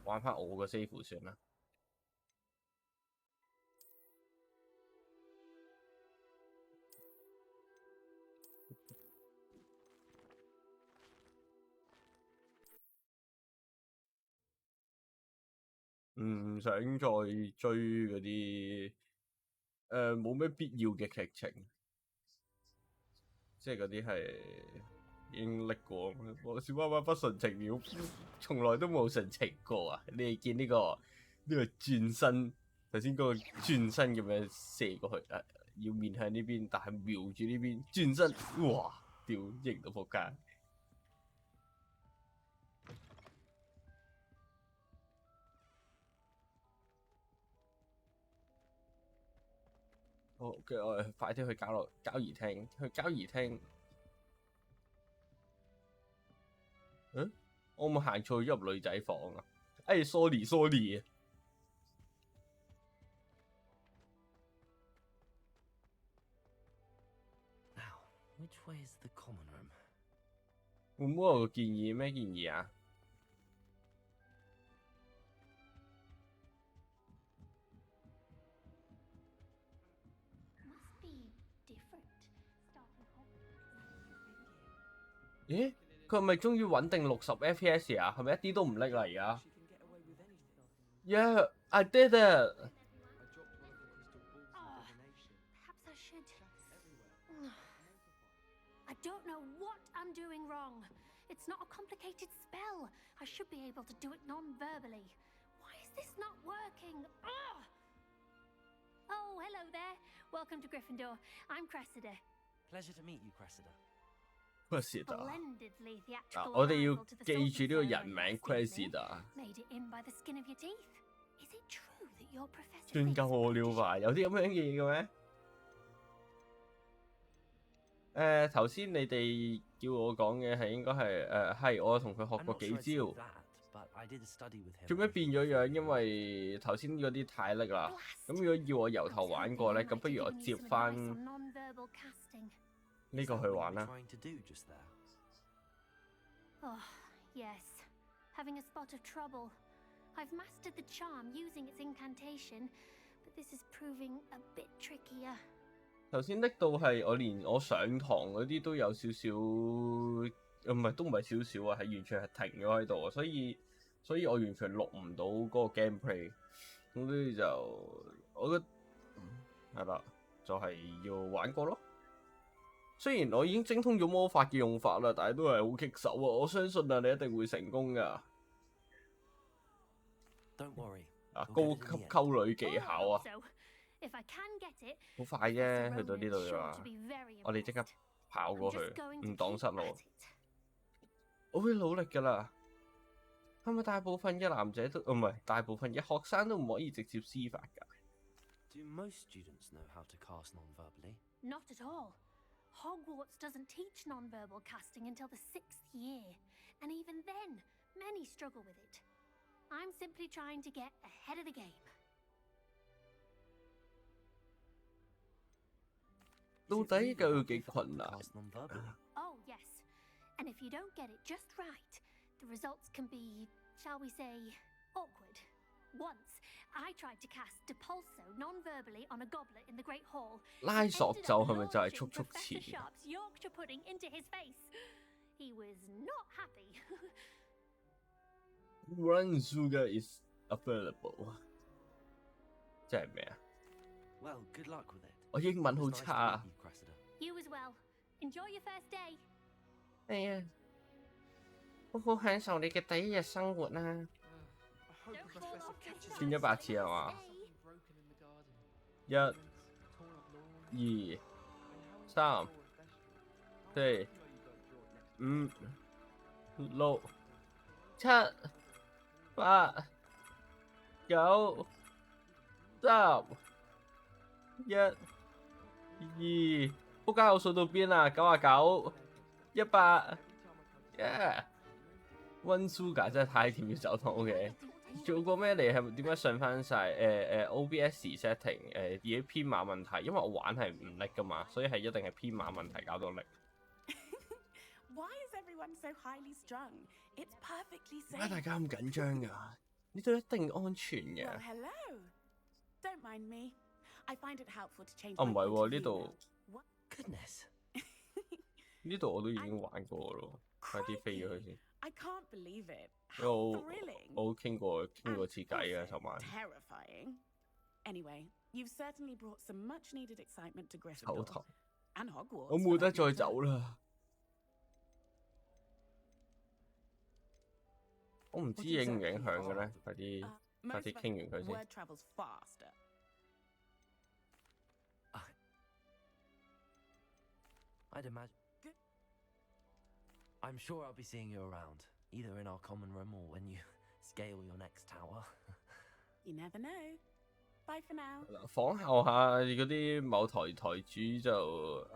玩翻我個 save 算啦。唔想再追嗰啲冇咩必要嘅劇情，即係嗰啲係已經歷過。我小媽媽不純情了，從來都冇純情過啊！你哋見呢個轉身，頭先嗰個轉身咁樣射過去，要面向呢邊，但係瞄住呢邊轉身，哇！屌，型到仆街！好嘅，我哋快啲去交誼廳，去交誼廳。我冇行錯入女仔房啊！哎，sorry。Now, which way is the common room? 會唔會有個建議？咩建議啊？咦？佢係咪終於穩定60 FPS 啊？係咪一啲都唔叻啦而家 ？Yeah, I did it. Perhaps I should. I don't know what I'm doing wrong. It's not a complicated spell. I should be able to do it non-verbally. Why is this not working? Oh, hello there. Welcome to Gryffindor. I'm Cressida. Pleasure to meet you, Cressida. Cressida， Splendidly theatrical 我哋要 arrival to the 記住呢個 Sorting 人名 Ceremony last Cressida。 evening. Made it in by the skin of your teeth. Is it true that your professor 專夠我了吧？有啲咁樣嘅嘢嘅咩？頭先你哋叫我講嘅係應該係係我同佢學 I'm 過 not 幾 sure I'd say 招。 that, but I did a study with him. 做咩變咗樣？因為頭先嗰啲太叻啦。咁如果要我由頭玩過咧，咁不如我接翻 non-verbal casting. 呢 Is 個 that 去 what you 玩 were 啦。 trying to do just there? Oh, yes. Having a spot of trouble. I've mastered the charm using its incantation, but this is proving a bit trickier. 頭先拎到係我連我上堂嗰啲都有少少，都唔係少少啊，係完全係停咗喺度啊，所以我完全錄唔到嗰個 gameplay。咁所以就我覺得係啦，就係要玩過咯。雖然我已經精通咗魔法嘅用法啦，但係都係好棘手啊！我相信啊，你一定會成功噶。 Don't worry. 啊， We'll 高 get it in 級 the end. 溝女技巧啊， So, if I can get it, 好快啫，去到呢 Professor 度 Rowan is 就 sure 話 to be very 我哋即刻 impressed. 跑 I'm 過去， just going to 唔擋 keep 失路 at。it. 我會努力噶啦。係咪大部分嘅男仔都唔係大部分嘅學生都唔可以直接施法㗎？ Do most students know how to cast non-verbally? Not at all. Hogwarts doesn't teach non-verbal casting until the 6th year, and even then, many struggle with it. I'm simply trying to get ahead of the game. 到底究竟幾困難？ Cast non-verbally. Oh, yes. And if you don't get it just right, the results can be, shall we say, awkward. Once, I tried to cast Depulso non-verbally on a goblet in the Great Hall. 拉索 Ended 就 up 係咪就係 launching 速速 Professor 前？ Sharp's Yorkshire pudding into his face. He was not happy. Brown sugar is available。即係咩啊？ Well, good luck with it. 我英文 It 好 was nice 差 to 啊 meet！you, Cressida. You as well. Enjoy your first day. 係啊，好好享受你嘅第一日生活啦。 Don't fall off this 轉咗8次係嘛？ day. 1、2、3、4、5、6、7、8、9、10、1、2，仆街我數到邊啊？99、100，耶！One Sugar 真係太甜要走堂 OK。做過咩嚟？係咪點解上翻晒OBS setting 自己編碼問題？因為我玩係唔叻噶嘛，所以係一定係編碼問題搞到叻。Why is everyone so highly strung? It's perfectly 點解大 safe. 家咁緊張㗎？呢度一定安全嘅。 Well, hello. Don't mind me. I find it helpful to change 哦，唔 my 係 point 喎， of 呢 view 度 now. What? Goodness. 呢度我都已經玩過咯，快啲飛咗佢先。 I can't believe it. 因為 How 我 thrilling. 我傾過次偈嘅 And 尋晚。 also terrifying. Anyway, you've certainly brought some much-needed excitement to 手 Gryffindor 頭 and Hogwarts. 我 for 冇得 that 再 matter. 走啦。我唔知 What 影唔 exactly 影響嘅咧 are-，快啲 Most 快啲 of 傾完佢 us, 先。 word travels faster. I'd imagine. I'm sure I'll be seeing you around, either in our common room or when you scale your next tower. You never know. Bye for now. 仿效下嗰啲某台主就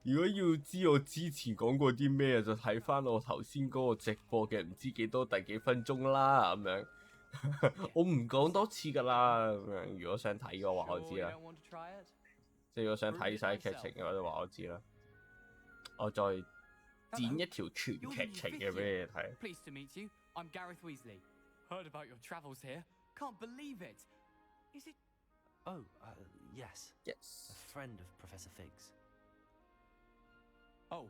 如果要知我之前講過啲咩，就睇翻我頭先嗰個直播嘅唔知幾多第幾分鐘啦咁樣。我唔講多次㗎啦咁樣。如果想睇嘅話，我知啦。即係如果想睇晒劇情嘅話，就話我知啦。我再剪一條全劇情嘅俾你睇。 Pleased to meet you. I'm Gareth Weasley. Heard about your travels here. Can't believe it. Is it? Oh, yes. Yes. A friend of Professor Fig's. Oh,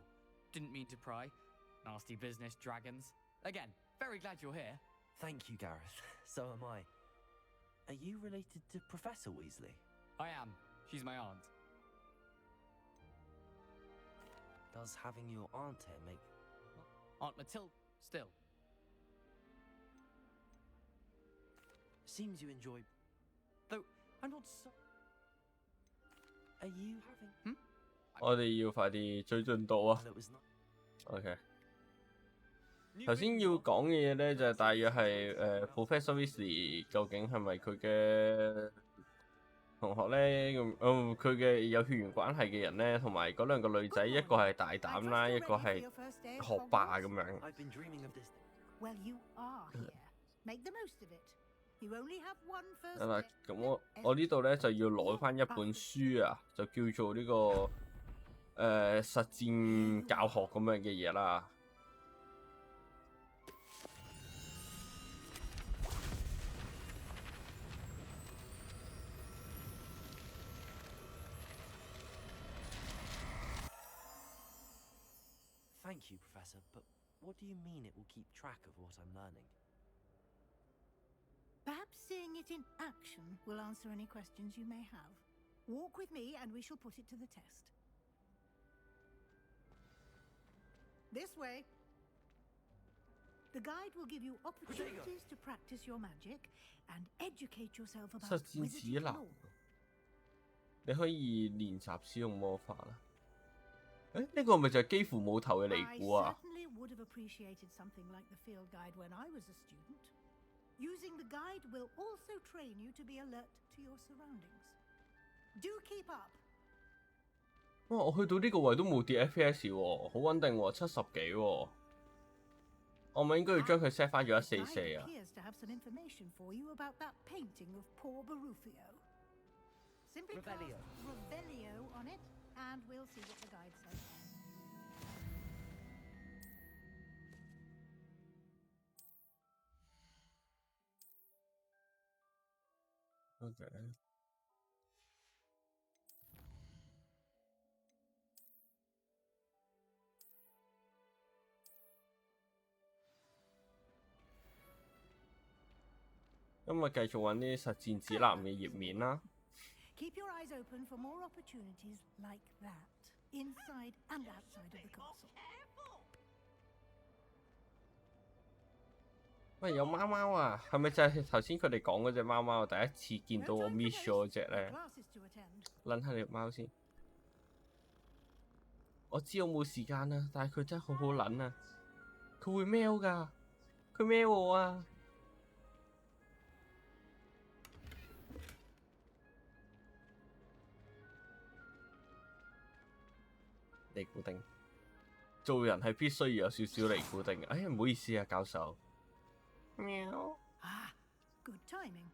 didn't mean to pry. Nasty business, dragons. Again, very glad you're here. Thank you, Gareth. So am I. Are you related to Professor Weasley? I am. She's my aunt. Does having your aunt here make... Aunt Matilda. Still. Seems you enjoy... Though I'm not so. Are you having... 我哋要快啲追進度啊 Well, it was not...！OK。頭先要講嘅嘢咧，就係大約係Professor Weasley 究竟係咪佢嘅同學咧？咁佢嘅有血緣關係嘅人咧，同埋嗰兩個女仔，一個係大膽啦，一個係學霸咁樣。 I've been dreaming of this... Well, you are here. Make the most of it. You only have one first 係啦 day. 咁我呢度咧就要攞翻一本書啊，就叫做呢個實戰教學咁樣嘅嘢啦。Thank you, Professor, but what do you mean it will keep track of what I'm learning? Perhaps seeing it in action will answer any questions you may have. Walk with me and we shall put it to the test. This way. The guide will give you opportunities to practice your magic and educate yourself about 實戰指 wizarding 南 law.，你可以練習使用魔法啦。呢個咪就係幾乎冇頭嘅尼 I 古啊！ certainly would have appreciated something like the field guide when I was a student. Using the guide will also train you to be alert to your surroundings. Do keep up. 哇！我去到呢個位都冇跌 FPS 喎，好穩定喎，70幾喎。我咪應該要將佢 set 翻咗The 144 guide 啊！ appears to have some information for you about that painting of poor Barufio. Simply cast Revelio. Revelio on it, and we'll see what the guide says. OK。咁咪繼續揾啲實戰指南嘅頁面啦。 Keep your eyes open for more opportunities like that, inside and outside of the castle. 喂，有貓貓啊！係咪就係頭先佢哋講嗰只貓貓？我第一次見到我 No time miss to 咗 waste. 嗰只 The 咧。 classes to attend. 撚下條貓先。我知我冇時間啦，但係佢真係好好撚啊！佢會喵㗎，佢喵我啊！尼古丁，做人係必須要有少少尼古丁嘅。哎呀，唔好意思啊，教授。喵。 Ah, good timing.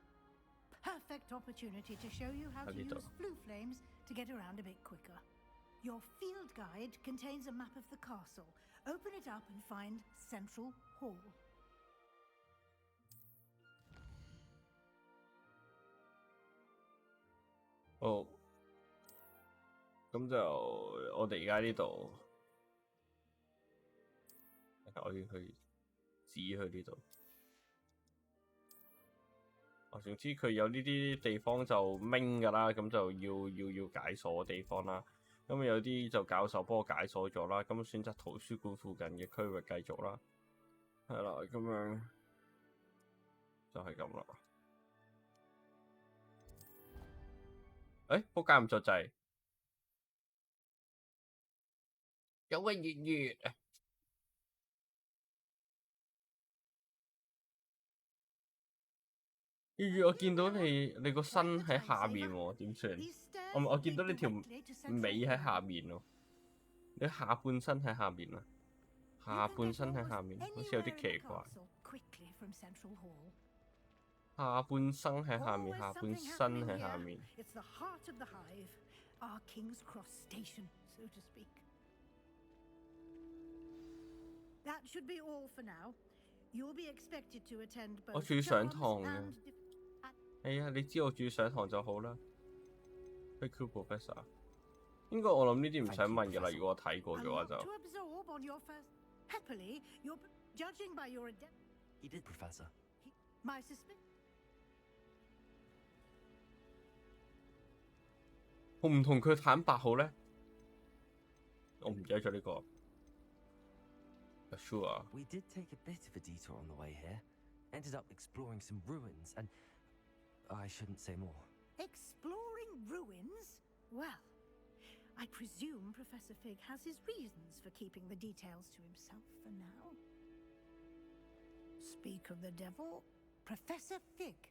Perfect opportunity to show you how to Alito. use blue flames to get around a bit quicker. Your field guide contains a map of the castle. Open it up and find Central Hall. 好，咁就我哋而家呢度，我要去指去呢度。總之佢有呢啲地方就明㗎啦，咁就要解鎖嘅地方啦。咁有啲就教授幫我解鎖咗啦，咁選擇圖書館附近嘅區域繼續啦。係啦，咁樣就係咁啦。仆街唔作掣，有位月月。我見到你個身喺下面喎，點算？我見到你條尾喺下面喎，你下半身喺下面啊，下半身喺下面，好似有啲奇怪。下半身喺下面，下半身喺下面。我仲要上堂嘅。係啊，你知我仲要上堂就好啦。Thank you, Professor。應該我諗呢啲唔使問嘅啦，如果我睇過嘅話就。He did, Professor. 我唔同佢坦白好咧，我唔記得咗呢個。Sure. We did take a bit of a detour on the way here. Ended up exploring some ruins and I shouldn't say more. Exploring ruins? Well, I presume Professor Fig has his reasons for keeping the details to himself for now. Speak of the devil, Professor Fig.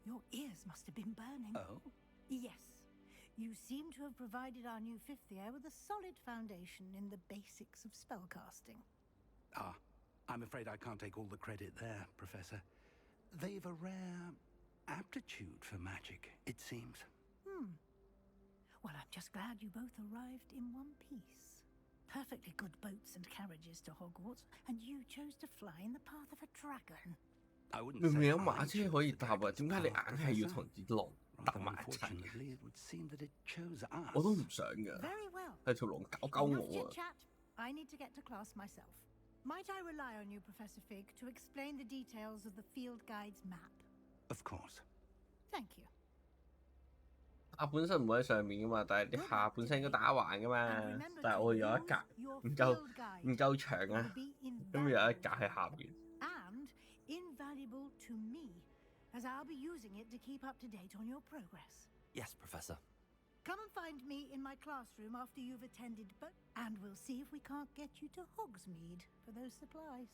Your ears must have been burning. Oh? Yes. You seem to have provided our new fifth year with a solid foundation in the basics of spellcasting. I'm afraid I can't take all the credit there, Professor. They've a rare aptitude for magic, it seems. Well, I'm just glad you both arrived in one piece. Perfectly good boats and carriages to Hogwarts, and you chose to fly in the path of a dragon. I wouldn't 明明 say 有 I 馬車可以 chose 搭啊， Hagrid's 點解你 path, 硬係要 Professor? 同啲龍搭 Rather 埋一齊？ unfortunately, it would seem that it chose us. 我都唔想㗎， Very well. 係條龍搞鳩 Enough 我啊！ chit-chat. I need to get to class myself. Might I rely on you, Professor Fig, to explain the details of the field guide's map? Of course. Thank you. 下半身唔會喺上面噶嘛，但係你下半身應該打橫噶 And 嘛。 remember 但係 to 我有一 use 格 your 唔夠 field guide. 唔夠長 It 啊， will be 咁有一 invaluable 格喺下邊。 and invaluable to me, as I'll be using it to keep up to date on your progress. Yes, Professor. Come and find me in my classroom after you've attended both, and we'll see if we can't get you to Hogsmeade for those supplies.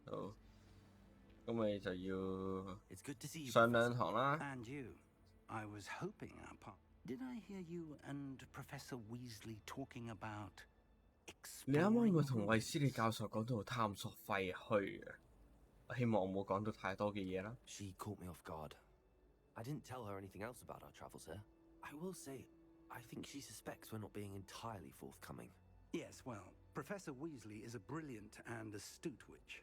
好，咁咪就要 It's good to see you. 上兩堂啦。 And you. I was hoping our part. Did I hear you and Professor Weasley talking about 你啱啱 exploring 咪同衛 ruins? 斯理教授講到探索廢墟啊？我希望我冇講到太多嘅嘢啦。 She caught me off guard. I didn't tell her anything else about our travels here. I will say, I think she suspects we're not being entirely forthcoming. Yes, well, Professor Weasley is a brilliant and astute witch.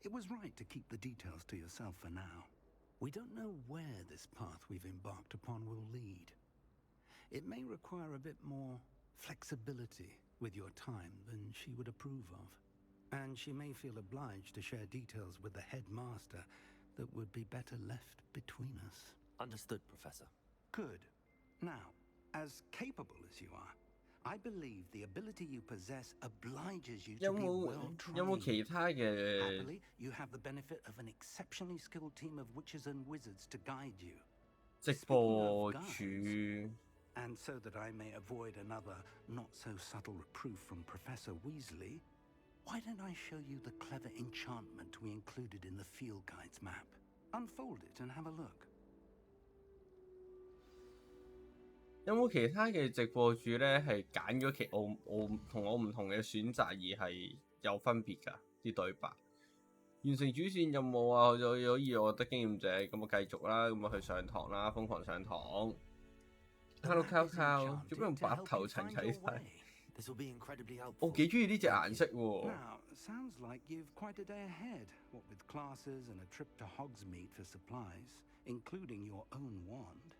It was right to keep the details to yourself for now. We don't know where this path we've embarked upon will lead. It may require a bit more flexibility with your time than she would approve of. And she may feel obliged to share details with the headmaster that would be better left between us. Understood, Professor. Good. Now, as capable as you are, I believe the ability you possess obliges you 有 to be 冇 well 有冇 trained. 其他嘅 Happily, you have the benefit of an exceptionally skilled team of witches and wizards to guide you. 直播主？ And so that I may avoid another not-so-subtle reproof from Professor Weasley, why don't I show you the clever enchantment we included in the field guide's map? Unfold it and have a look. 有冇其他嘅直播主咧係揀咗我同我唔同嘅選擇而係有分別㗎啲對白？完成主線任務啊，可以我得經驗值，咁我繼續啦，咁我去上堂啦，瘋狂上堂。Hello The map is Cow，做咩用 enchanted to 白 help 頭 you 層 find 睇 your 晒？ way. This will be incredibly 我 helpful. 幾中意呢隻顏色喎。 Now, sounds like you've quite a day ahead, what with classes and a trip to Hogsmeade for supplies, including your own wand.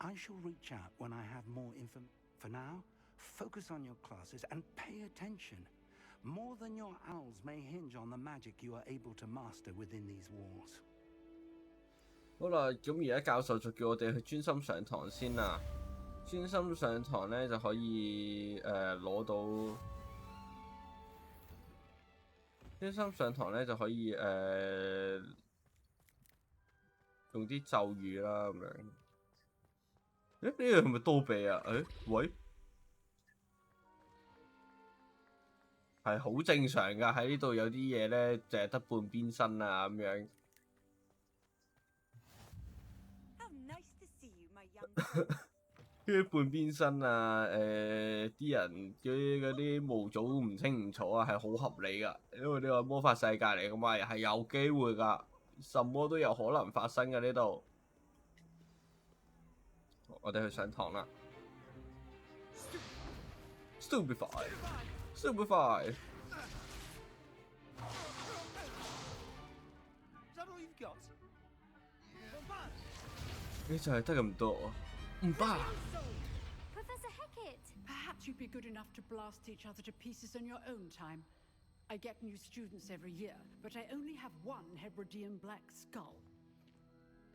I shall reach out when I have more info. For now, focus on your classes and pay attention. More than your owls may hinge on the magic you are able to master within these walls. 好啦，咁而家教授就叫我哋去專心上堂先啦。專心上堂咧就可以攞到。專心上堂咧就可以用啲咒語啦咁樣。誒呢個係咪刀臂啊？喂，係好正常㗎。喺呢度有啲嘢咧，淨係得半邊身啊咁樣。啲半邊身啊，啲人嗰啲模組唔清唔楚啊，係好合理㗎，因為呢個魔法世界嚟㗎嘛，係有機會㗎，什麼都有可能發生㗎呢度。我哋去上堂啦。Stupefy。你就係得咁多，唔怕。Professor Hecat! Perhaps you'd be good enough to blast each other to pieces in your own time. I get new students every year, but I only have one Hebridean black skull.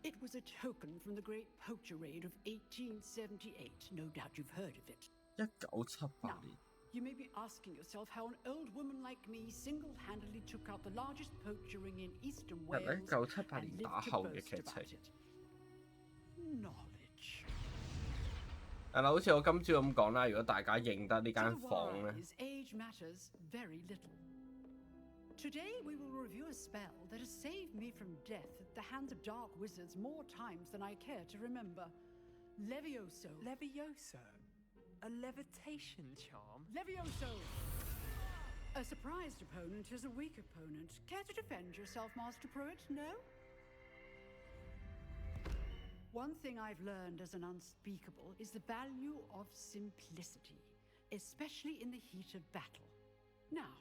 It was a token from the Great Poacher Raid of 1878. No doubt you've heard of it. 1978年。You may be asking yourself how an old woman like me single-handedly took out the largest poacher ring in eastern Wales and lived to boast about it. Knowledge. 係啦，好似我今朝咁講啦，如果大家認得呢間房咧。 Age matters very little. Today we will review a spell that has saved me from death at the hands of dark wizards more times than I care to remember. Levioso. Levioso? A levitation charm? Levioso! A surprised opponent is a weak opponent. Care to defend yourself, Master Pruitt? No? One thing I've learned as an unspeakable is the value of simplicity, especially in the heat of battle. Now,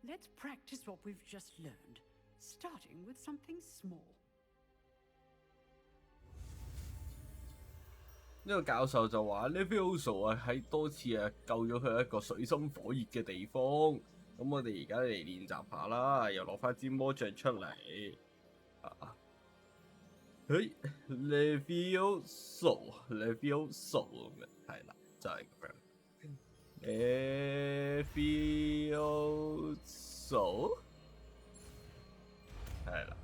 let's practice what we've just learned, starting with something small. 呢個教授就話 Levioso 啊喺多次啊救咗佢一個水深火熱嘅地方。咁我哋而家嚟練習下啦，又攞翻支魔杖出嚟。Levioso 咁樣係啦，就係咁樣。Levioso 係啦。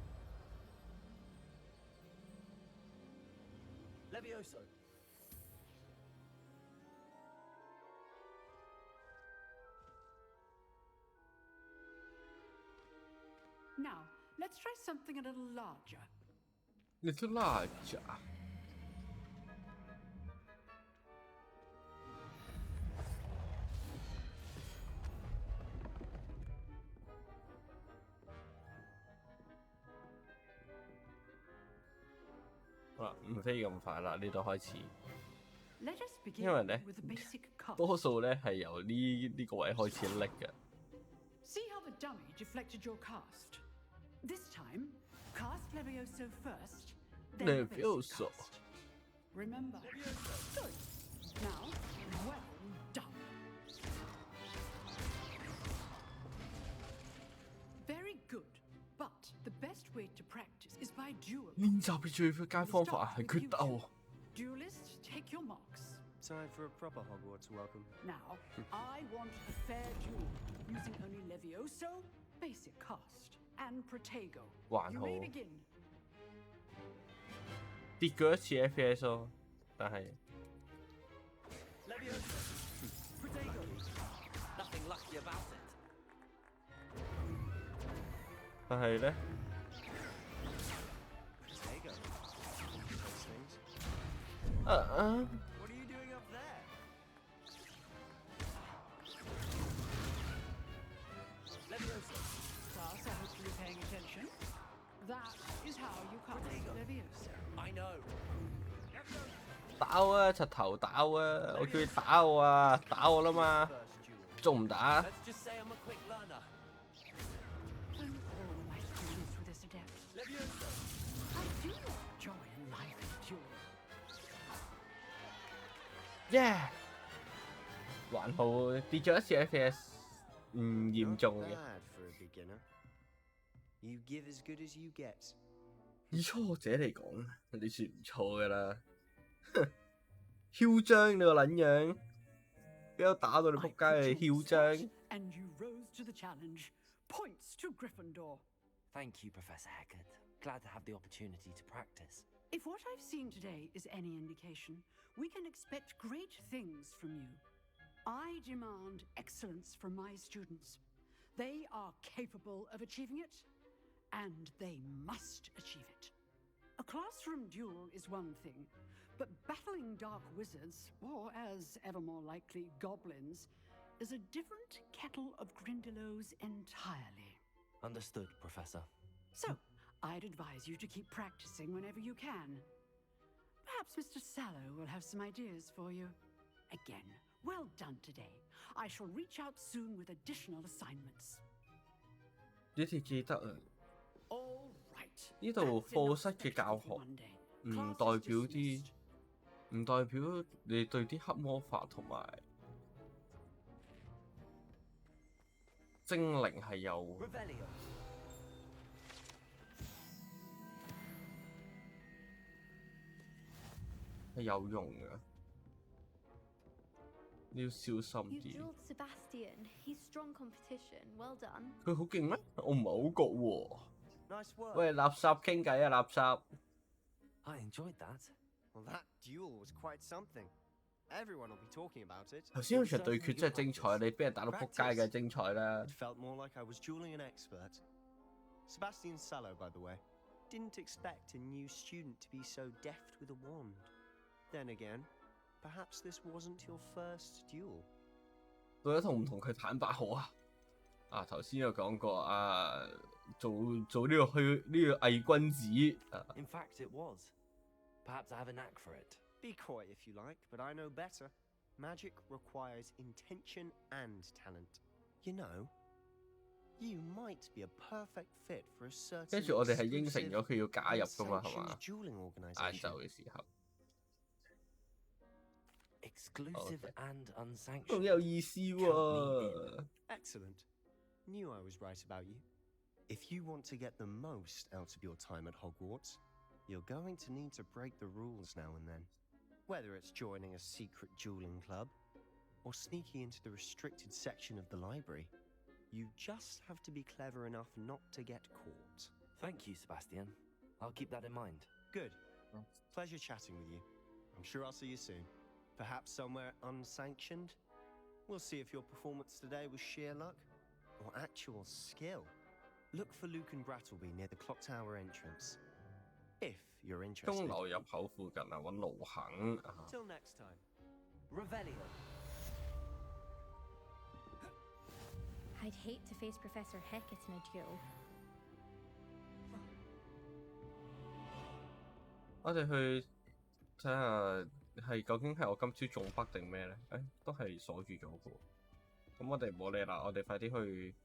Levioso. Now, let's try something a little larger. Little larger. 好啦，唔飛咁快啦，呢度開始。因為咧，多數咧係由呢個位開始拎嘅。See how the dummy deflected your cast. This time, cast Levioso first, then Levioso. Cast. Remember. Good. Now, well done. Very good. But the best way to practice is by duel. 練習嘅最佳方法係決鬥。Duelists, take your marks. Time for a proper Hogwarts welcome. Now, I want a fair duel, using only Levioso, basic cast, and Protego. 還 You 好 may begin. 跌過一次 FPS 咯，但係 Levioso. Protego. Nothing lucky about it. 但係咧， Protego. Those things. What are you doing up there? Levioso. Class, I hope you're paying attention. That is how you cast Levioso. I know. 打啊，柒頭打啊！我叫你打我啊，打我啦嘛， First duel. 仲唔打？ Let's just say I'm a quick learner. And all my students with this adept. Levioso. I do joy in life and duel. 耶！還好跌咗一次 FPS，唔嚴重嘅。 Bad for a beginner. You give as good as you get. 以初者嚟講，你算唔錯噶啦。哼，囂張你個撚樣，俾我打到你仆街，你囂張。 And you rose to the challenge. Points to Gryffindor. Thank you, Professor Heckard. Glad to have the opportunity to practice. If what I've seen today is any indication, we can expect great things from you. I demand excellence from my students. They are capable of achieving it, and they must achieve it. A classroom duel is one thing, but battling dark wizards, or as ever more likely, goblins, is a different kettle of Grindylows entirely. Understood, Professor. So, I'd advise you to keep practicing whenever you can. Perhaps Mr. Sallow will have some ideas for you. Again, well done today. I shall reach out soon with additional assignments. 呢條記得啊， All right. 呢度課室嘅教學唔代表啲，唔代表你對啲黑魔法同埋精靈係有 Revelio. 係有用嘅，你要小心 You 啲。 dueled Sebastian. He's strong competition. Well done. 佢好勁咩？我唔係好覺喎。 Nice work. 喂，垃圾傾偈啊，垃圾！ I enjoyed that. Well, that duel was quite something. Everyone will be talking about it. 頭先嗰場對決真係精彩，你俾人打到撲街嘅精彩啦 It。felt more like I was dueling an expert. Sebastian Sallow, by the way, didn't expect a new student to be so deft with a wand. Then again, perhaps this wasn't your first duel. 到底同唔同佢坦白好啊？啊，頭先有講過啊，做呢個偽君子啊。 In fact, it was. Perhaps I have a knack for it. Be coy if you like, but I know better. Magic requires intention and talent. You know, you might be a perfect fit for a certain 跟住我哋係應承咗佢要加入噶嘛，係 unsanctioned 嘛？ dueling 晏 organization. 晝嘅時候， Exclusive Okay. and 好 unsanctioned. 有意思喎。 Excellent. Knew I was right about you. If you want to get the most out of your time at Hogwarts, you're going to need to break the rules now and then. Whether it's joining a secret dueling club or sneaking into the restricted section of the library, you just have to be clever enough not to get caught. Thank you, Sebastian. I'll keep that in mind. Good. Pleasure chatting with you. I'm sure I'll see you soon. Perhaps somewhere unsanctioned? We'll see if your performance today was sheer luck or actual skill. Look for Luke and Brattleby near the clock tower entrance. If you're 鐘 interested. 樓入口附近啊，揾盧肯啊。 Till next time. Revelio. I'd hate to face Professor Heckett in a duel. 我哋去睇下係究竟係我今朝中北定咩咧？誒，都係鎖住咗嘅喎。咁我哋唔好理啦，我哋快啲去，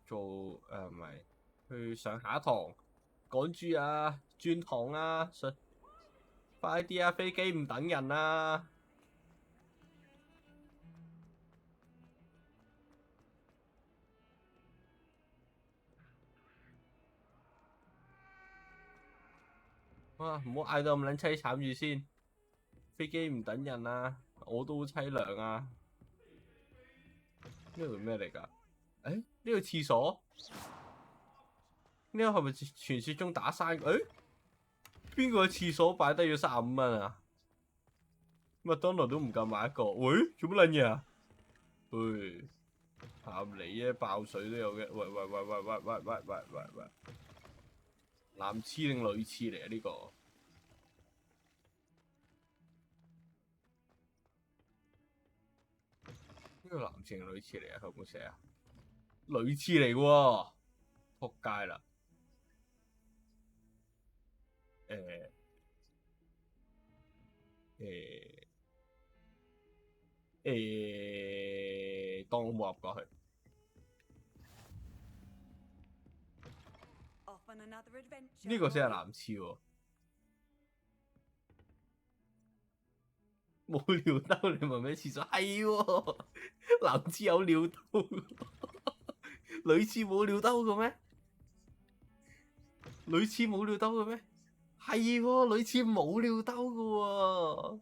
做唔係去上下一堂，趕住啊，轉堂啊，快啲啊！飛機唔等人啊！哇！唔好嗌到咁撚凄慘住先，飛機唔等人啊！我都好凄涼啊！呢度咩嚟㗎？誒，呢個廁所？呢個係咪傳説中打生？誒，邊個嘅廁所擺低要35蚊啊？麥當勞都唔夠買一個。喂，做乜撚嘢啊？喂，鹹你啊！爆水都有嘅。喂！男廁定女廁嚟啊？呢個男廁定女廁嚟啊？佢有冇寫啊？女廁嚟喎，仆街啦！當我冇入過去。 Off on another adventure. 呢個先係男廁喎。冇尿兜，你問咩廁所？係喎，男廁有尿兜，女廁冇尿兜嘅咩？女廁冇尿兜嘅咩？係喎，女廁冇尿兜嘅喎。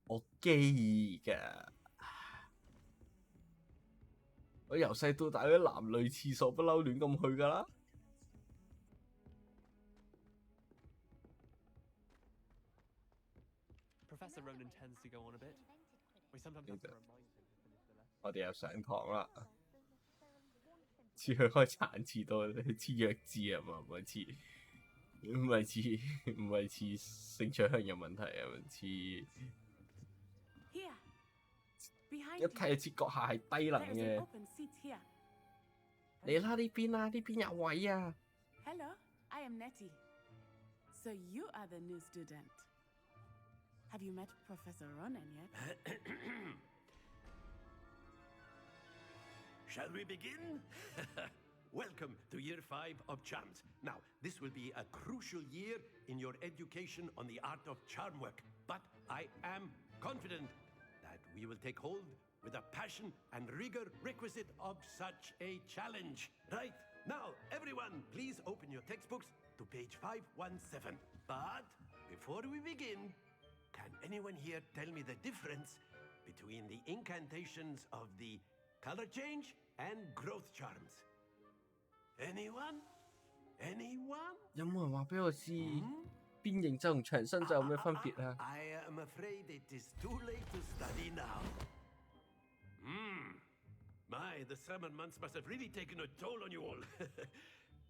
我基㗎，我由細到大啲男女廁所不嬲亂咁去㗎啦。Professor Ronan tends to go on a bit. We sometimes have to remind him to finish the lesson. 我哋又上堂啦，似佢開殘次多，似弱智啊嘛，唔係似性取向有問題啊，似 Here. 一 Behind you. 睇就知閣下係低能 There's 嘅 an。open seat here. 嚟啦，呢邊啦，呢邊有位啊！ Hello, I am Nettie. So you are the new student. Have you met Professor Ronan yet? Shall we begin? Welcome to Year 5 of Charms. Now, this will be a crucial year in your education on the art of charm work, but I am confident that we will take hold with the passion and rigor requisite of such a challenge. Right, now, everyone, please open your textbooks to page 517. But before we begin, can anyone here tell me the difference between the incantations of the color change and growth charms? Anyone? Anyone? 有冇人話俾我知變形就同長身就有咩分別啊？ I am afraid it is too late to study now. My, the summer months must have really taken a toll on you all.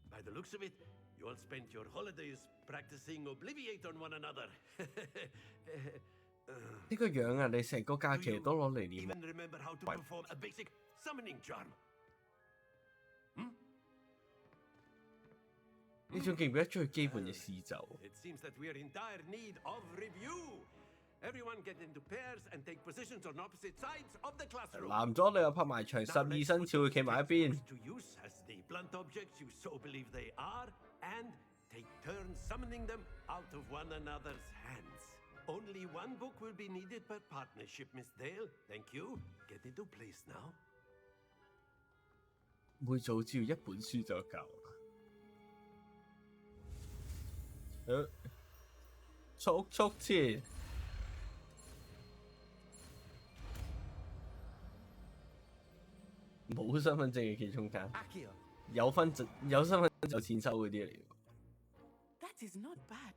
By the looks of it, you all spent your holidays practicing Obliviate on one another. 呢個樣啊，你成個假期都攞嚟練。 Even remember how to perform a basic summoning charm? 你仲記唔記得最基本嘅施咒？ It seems that we are in dire need of review. Everyone get into pairs and take positions on opposite sides of the classroom. 男咗你又拍埋牆，12生肖企埋一邊。 To use as the blunt objects you so believe they are, and take turns summoning them out of one another's hands. Only one book will be needed per partnership, Miss Dale. Thank you. Get into place now. 每組只要一本書就夠。速前。冇身份證嘅企中間，有身份證有錢收嗰啲嚟。 That is not bad.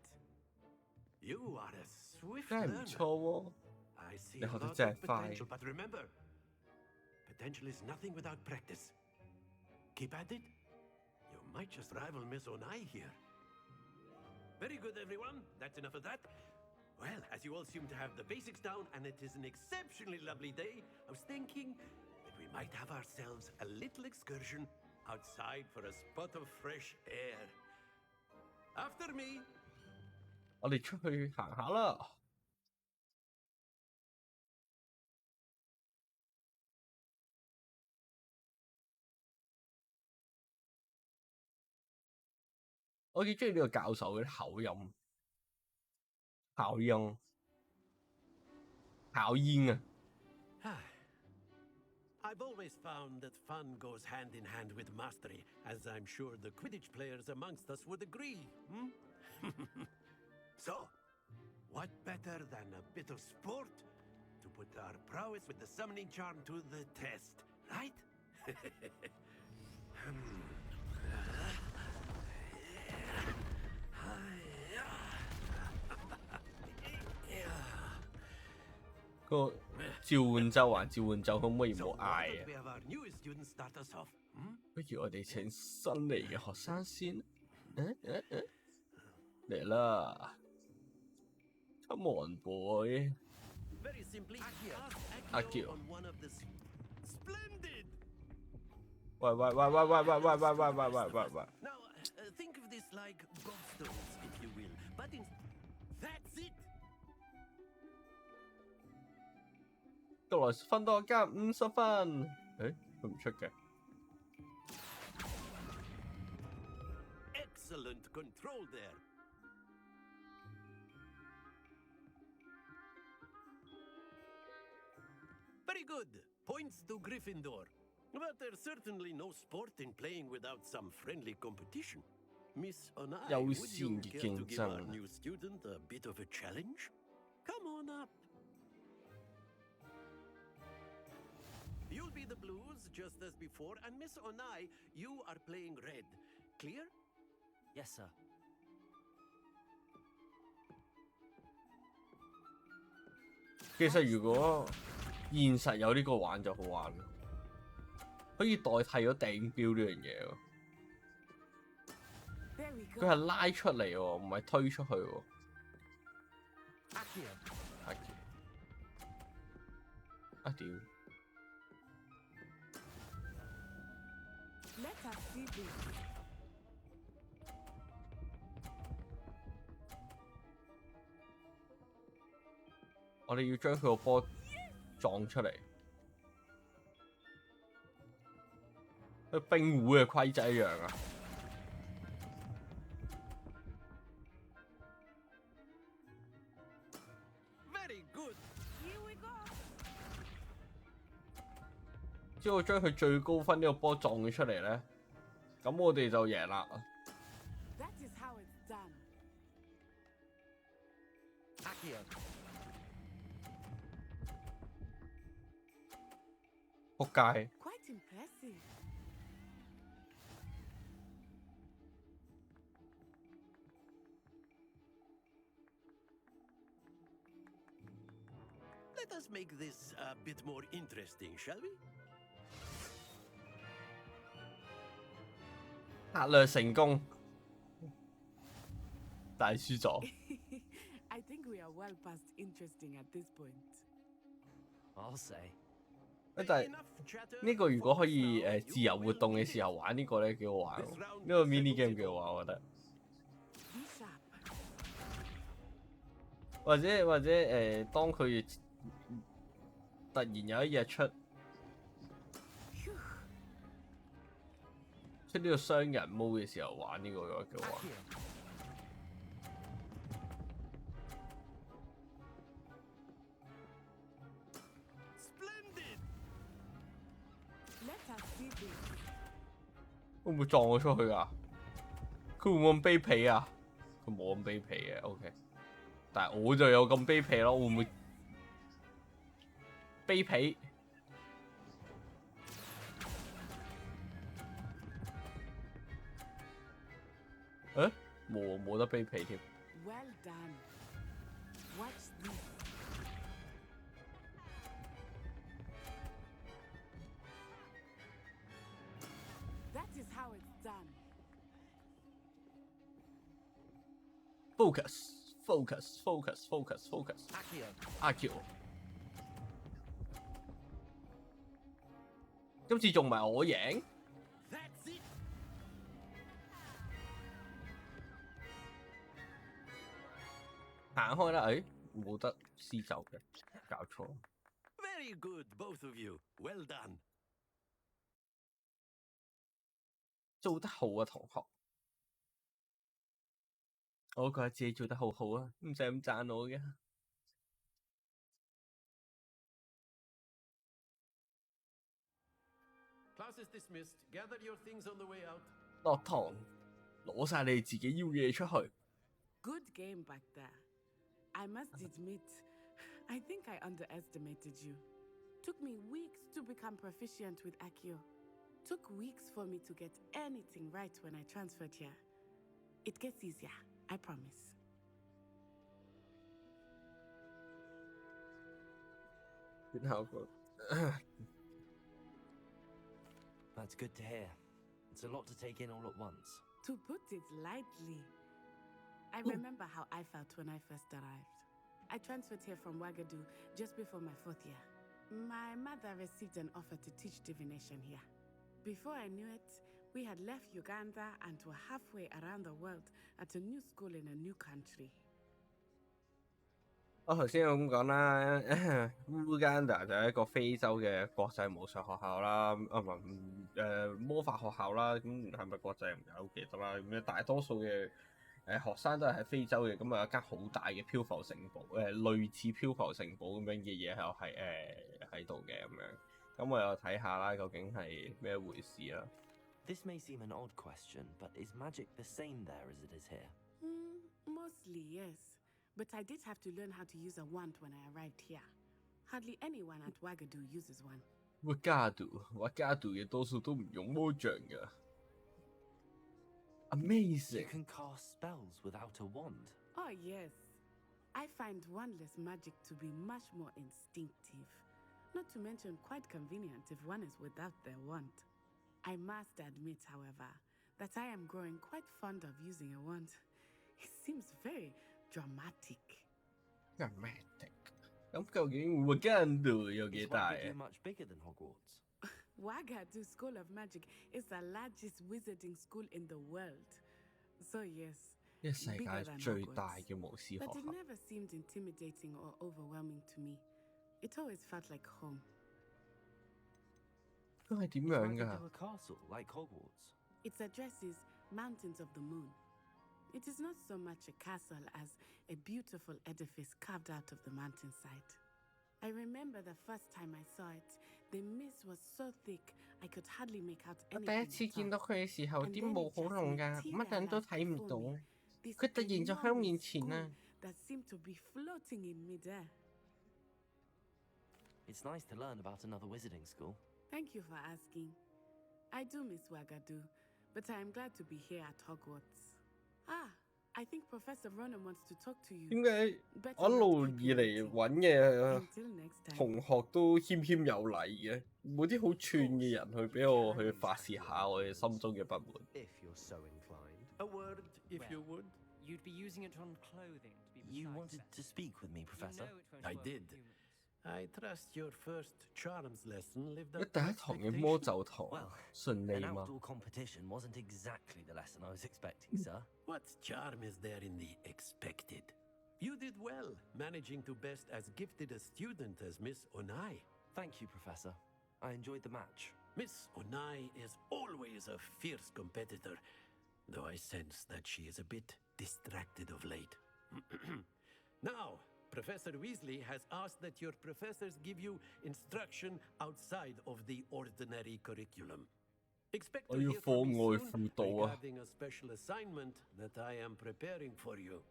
You are a swift 真係唔 learner. 錯喎！ I see 你 a 學得 lot 真 of 係快。 potential, but remember, potential is nothing without practice. Keep at it. You might just rival Miss Onai here. Very good, everyone. That's enough of that. Well, as you all seem to have the basics down, and it is an exceptionally lovely day, I was thinking that we might have ourselves a little excursion outside for a spot of fresh air. After me. 我哋出去行下啦。我幾中意呢個教授嘅啲口音，考煙啊！ I've always found that fun goes hand in hand with mastery, as I'm sure the Quidditch players amongst us would agree. So, what better than a bit of sport to put our prowess with the summoning charm to the test, right?個召喚咒還召喚咒，可唔可以唔好嗌 We 啊？ have our newest student start us off. 不如我哋請新嚟嘅學生先。嚟啦 ！Come on, boy！ Very simply, ask Accio. on one of the splendid. 喂！ Now, think of this like gobstones, if you will. But that's it. 到來分多加50分。誒，佢唔出嘅。excellent control there. Very good. Points to Gryffindor. But there's certainly no sport in playing without some friendly competition. Miss Onai, would you care to give our new student a bit of a challenge? Come on up. You'll be the blues just as before, and Miss Onai, you are playing red. Clear? Yes, sir. 其實如果現實有呢個玩就好玩，可以代替咗掟標呢樣嘢喎。佢係拉出嚟喎，唔係推出去喎。啊屌！我哋要將佢個波撞出嚟。佢冰壺嘅規則一樣啊！ 只要將佢最高分呢個波撞咗出嚟咧，咁我哋就贏啦。仆街！Let us make this a bit more interesting, shall we? 策略成功，但係輸咗。I think we are well past interesting at this point. I'll say. 但係呢個如果可以自由活動嘅時候玩呢個咧幾好玩喎，呢個 mini game 幾好玩，我覺得。或者當佢突然有一日出呢個雙人 mode 嘅時候玩呢個嘅話幾好玩。會唔會撞我出去啊？佢會唔會咁卑鄙啊？佢冇咁卑鄙嘅 ，OK。但係我就有咁卑鄙咯，會唔會卑鄙？誒，冇得卑鄙添。Well done. Watch this. That is how it's done. Focus. Akio。今次仲唔係我贏？行開啦！誒，冇得撕走嘅，搞錯。Very good, both of you. Well done. 做得好啊，同學。我覺得自己做得好好啊，唔使咁讚我嘅。Class is dismissed. Gather your things on the way out. 落堂，攞晒你自己要嘅嘢出去。Good game back there. I must admit, I think I underestimated you. Took me weeks to become proficient with Akio. Took weeks for me to get anything right when I transferred here. It gets easier, I promise. That's good to hear. It's a lot to take in all at once. To put it lightly, I remember how I felt when I first arrived. I transferred here from Ouagadougou just before my 4th year. My mother received an offer to teach divination here. Before I knew it, we had left Uganda and were halfway around the world at a new school in a new country. 我頭先有咁講啦，Uganda 就係一個非洲嘅國際武術學校啦，唔係魔法學校啦，咁係咪國際唔係好記得啦。咁樣大多數嘅學生都係喺非洲嘅，咁啊有一間好大嘅漂浮城堡，類似漂浮城堡咁樣嘅嘢喺度嘅咁樣。咁我又睇下啦，究竟係咩回事啦？This may seem an odd question, but is magic the same there as it is here? Mostly, yes. But I did have to learn how to use a wand when I arrived here. Hardly anyone at Wagadu uses one. Wagadu 嘅多數都唔用魔杖㗎。Amazing! You can cast spells without a wand. Oh, yes. I find wandless magic to be much more instinctive. Not to mention quite convenient if one is without their wand. I must admit, however, that I am growing quite fond of using a wand. It seems very dramatic. 咁究竟 Wagadu 有幾大啊？ Is Wagadu much bigger than Hogwarts? Wagadu School of Magic is the largest wizarding school in the world. So yes, 呢個世 bigger 界 than 最 Hogwarts. 大嘅巫師學 But it 校。 never seemed intimidating or overwhelming to me. It always felt like home. 都係點 Is 樣 Wagadu 㗎？ a castle like Hogwarts? Its address is Mountains of the Moon. It is not so much a castle as a beautiful edifice carved out of the mountainside. I remember the first time I saw it, the mist was so thick I could hardly make out 我 anything. 第一次見到佢嘅時候， And 啲 then 霧 it 好 just 濃㗎，乜人都睇唔 materialized 到。 before me. This 佢突然就喺我面前 enormous 啊！ school that seemed to be floating in midair. It's nice to learn about another wizarding school. Thank you for asking. I do miss Wagadu, but I am glad to be here at Hogwarts. Ah, I think Professor Ronan wants to talk to you. 點解 Better 我一 not 路 keep 以 you 嚟 waiting. 揾嘅 Until next time. 同學都謙謙有禮嘅，冇啲好串嘅人去俾我去發泄下我哋心中嘅不滿。 If you're so inclined. A word, if you would. You'd be using it on clothing to be You precise, wanted sir. to speak with me, You Professor? know it won't I work did. with humans. I trust your first charms lesson lived 佢 up 第 to 一堂嘅魔 expectation. 咒堂 Well, 順利 An 嘛？ outdoor competition wasn't exactly the lesson I was expecting, sir. What charm is there in the expected? You did well, managing to best as gifted a student as Miss Onai. Thank you, Professor. I enjoyed the match. Miss Onai is always a fierce competitor, though I sense that she is a bit distracted of late. Now, Professor Weasley has asked that your professors give you instruction outside of the ordinary curriculum. Expect to 我要 hear 課 from me 外 soon 輔導啊！ regarding a special assignment that I am preparing for you.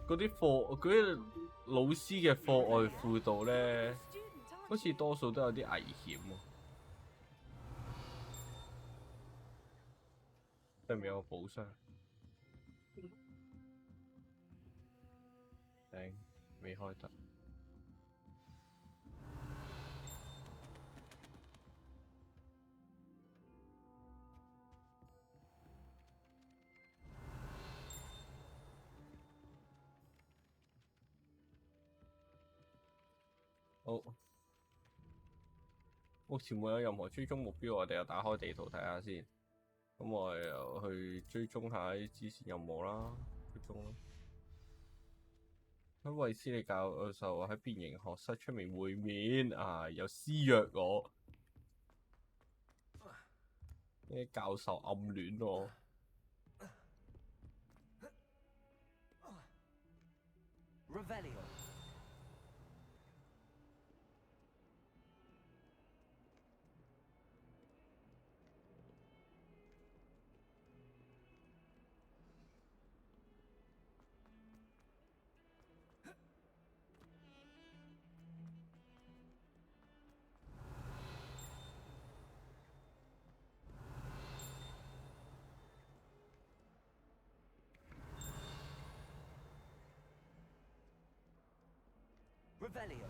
嗰啲老師嘅課外輔導咧，好似多數都有啲危險喎。對面有個寶箱，頂未開得。好，目前冇有任何追蹤目標，我哋又打開地圖睇下先。咁我哋又去追蹤下啲支線任務啦，追蹤啦。喺衛斯理教授喺變形學室出面會面，有私約我。啲教授暗戀我。Revelio. Revelio.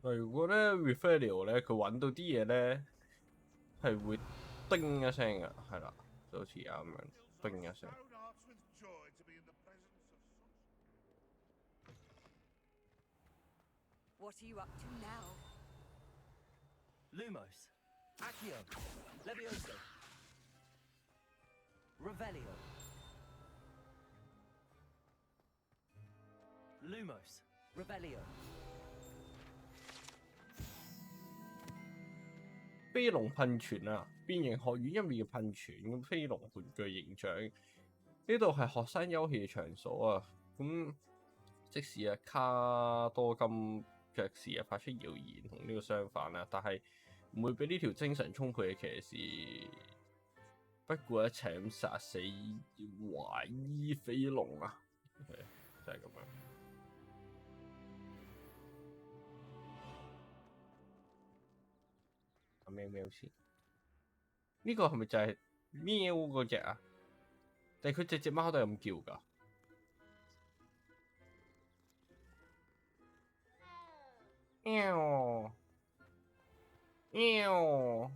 如果咧 Revelio 咧，佢揾到啲嘢咧，係會叮一聲嘅，係啦，就好似而家咁樣叮一聲。What are you up to now? Lumos, Accio, Levioso, Revelio. Lumos, Revelio. 飛龍噴泉啊！變形學院入面嘅噴泉咁飛龍玩具形象，呢度係學生休憩場所啊！咁即使啊卡多金爵士啊發出謠言同呢個相反啊，但係唔會俾呢條精神充沛嘅騎士不顧一切咁殺死華伊飛龍啊！就係咁樣。喵喵先，呢個係咪就係喵嗰隻啊？定係佢隻貓都係咁叫㗎？喵喵。